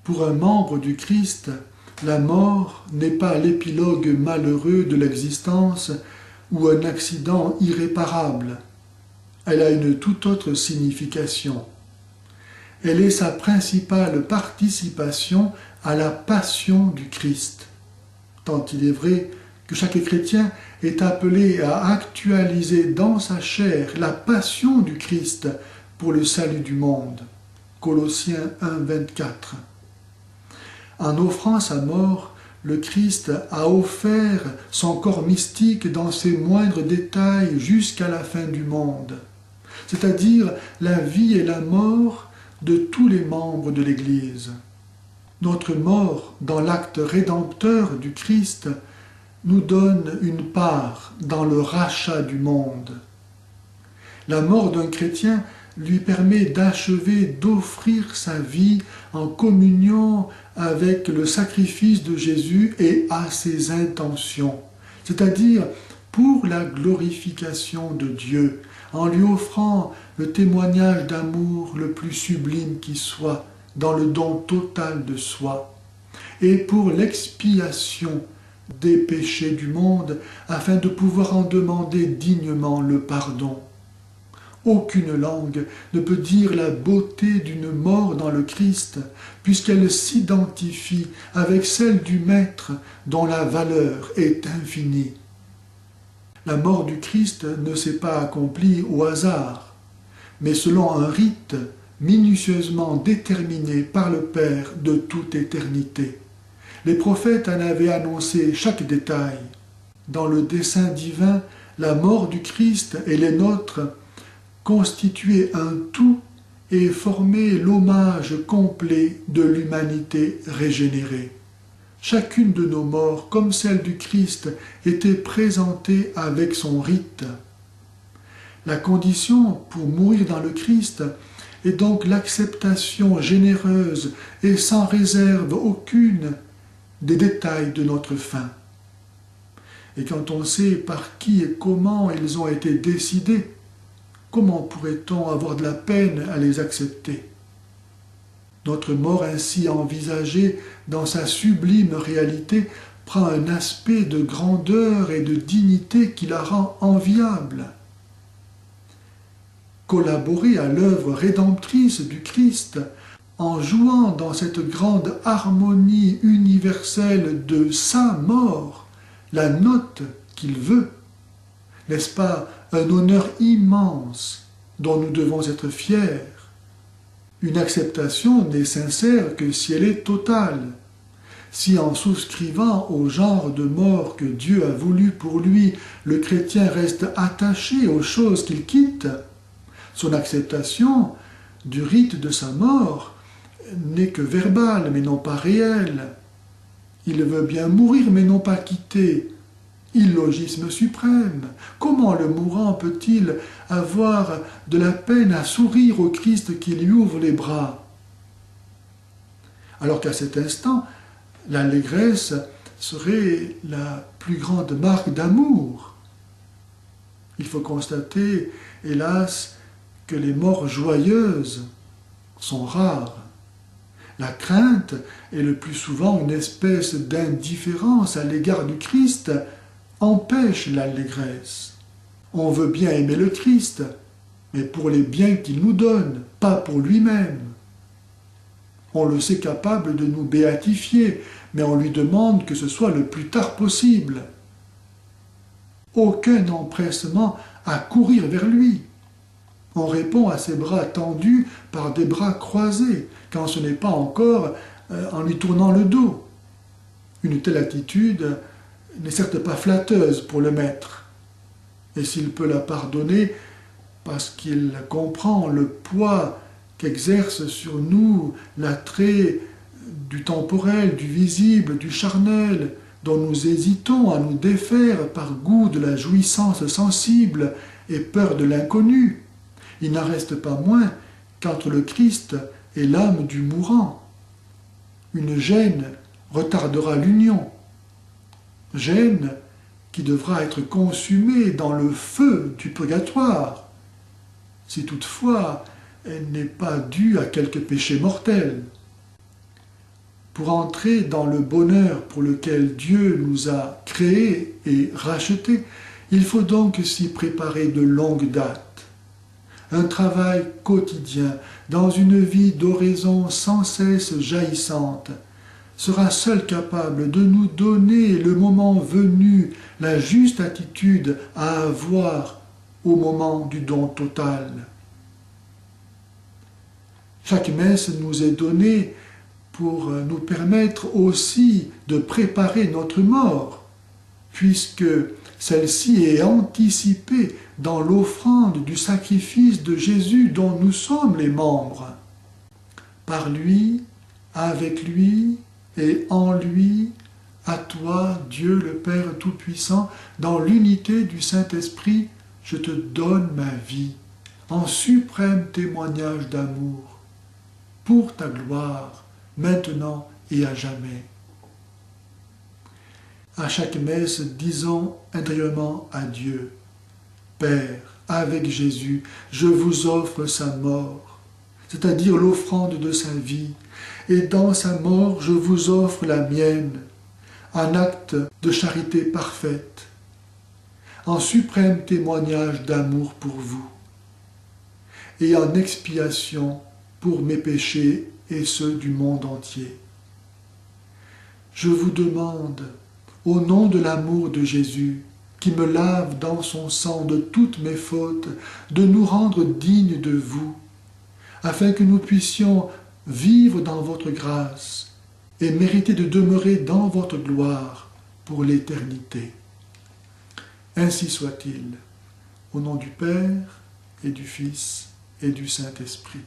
Pour un membre du Christ, la mort n'est pas l'épilogue malheureux de l'existence ou un accident irréparable. Elle a une toute autre signification. Elle est sa principale participation à la passion du Christ. Tant il est vrai que chaque chrétien est appelé à actualiser dans sa chair la passion du Christ pour le salut du monde. Colossiens 1, 24. En offrant sa mort, le Christ a offert son corps mystique dans ses moindres détails jusqu'à la fin du monde, c'est-à-dire la vie et la mort de tous les membres de l'Église. Notre mort dans l'acte rédempteur du Christ nous donne une part dans le rachat du monde. La mort d'un chrétien lui permet d'achever d'offrir sa vie en communion avec le sacrifice de Jésus et à ses intentions, c'est-à-dire pour la glorification de Dieu, en lui offrant le témoignage d'amour le plus sublime qui soit, dans le don total de soi, et pour l'expiation des péchés du monde, afin de pouvoir en demander dignement le pardon. Aucune langue ne peut dire la beauté d'une mort dans le Christ, puisqu'elle s'identifie avec celle du Maître dont la valeur est infinie. La mort du Christ ne s'est pas accomplie au hasard, mais selon un rite minutieusement déterminé par le Père de toute éternité. Les prophètes en avaient annoncé chaque détail. Dans le dessein divin, la mort du Christ et les nôtres constituaient un tout et formaient l'hommage complet de l'humanité régénérée. Chacune de nos morts, comme celle du Christ, était présentée avec son rite. La condition pour mourir dans le Christ est donc l'acceptation généreuse et sans réserve aucune des détails de notre fin. Et quand on sait par qui et comment ils ont été décidés, comment pourrait-on avoir de la peine à les accepter? Notre mort ainsi envisagée dans sa sublime réalité prend un aspect de grandeur et de dignité qui la rend enviable. Collaborer à l'œuvre rédemptrice du Christ en jouant dans cette grande harmonie universelle de sa mort, la note qu'il veut, n'est-ce pas un honneur immense dont nous devons être fiers? Une acceptation n'est sincère que si elle est totale. Si en souscrivant au genre de mort que Dieu a voulu pour lui, le chrétien reste attaché aux choses qu'il quitte, son acceptation du rite de sa mort n'est que verbale mais non pas réelle. Il veut bien mourir mais non pas quitter. Illogisme suprême. Comment le mourant peut-il avoir de la peine à sourire au Christ qui lui ouvre les bras? Alors qu'à cet instant, l'allégresse serait la plus grande marque d'amour. Il faut constater, hélas, que les morts joyeuses sont rares. La crainte est le plus souvent une espèce d'indifférence à l'égard du Christ, empêche l'allégresse. On veut bien aimer le Christ, mais pour les biens qu'il nous donne, pas pour lui-même. On le sait capable de nous béatifier, mais on lui demande que ce soit le plus tard possible. Aucun empressement à courir vers lui. On répond à ses bras tendus par des bras croisés, quand ce n'est pas encore en lui tournant le dos. Une telle attitude n'est certes pas flatteuse pour le Maître, et s'il peut la pardonner parce qu'il comprend le poids qu'exerce sur nous l'attrait du temporel, du visible, du charnel, dont nous hésitons à nous défaire par goût de la jouissance sensible et peur de l'inconnu, il n'en reste pas moins qu'entre le Christ et l'âme du mourant, une gêne retardera l'union, gêne qui devra être consumée dans le feu du purgatoire, si toutefois elle n'est pas due à quelque péché mortel. Pour entrer dans le bonheur pour lequel Dieu nous a créés et rachetés, il faut donc s'y préparer de longue date. Un travail quotidien dans une vie d'oraison sans cesse jaillissante sera seul capable de nous donner le moment venu la juste attitude à avoir au moment du don total. Chaque messe nous est donnée pour nous permettre aussi de préparer notre mort, puisque celle-ci est anticipée dans l'offrande du sacrifice de Jésus dont nous sommes les membres. Par lui, avec lui et en lui, à toi, Dieu le Père Tout-Puissant, dans l'unité du Saint-Esprit, je te donne ma vie, en suprême témoignage d'amour, pour ta gloire, maintenant et à jamais. À chaque messe, disons intérieurement à Dieu, Père, avec Jésus, je vous offre sa mort, c'est-à-dire l'offrande de sa vie, et dans sa mort, je vous offre la mienne, en acte de charité parfaite, en suprême témoignage d'amour pour vous, et en expiation pour mes péchés et ceux du monde entier. Je vous demande, au nom de l'amour de Jésus, qui me lave dans son sang de toutes mes fautes, de nous rendre dignes de vous, afin que nous puissions vivre dans votre grâce et mériter de demeurer dans votre gloire pour l'éternité. Ainsi soit-il, au nom du Père et du Fils et du Saint-Esprit.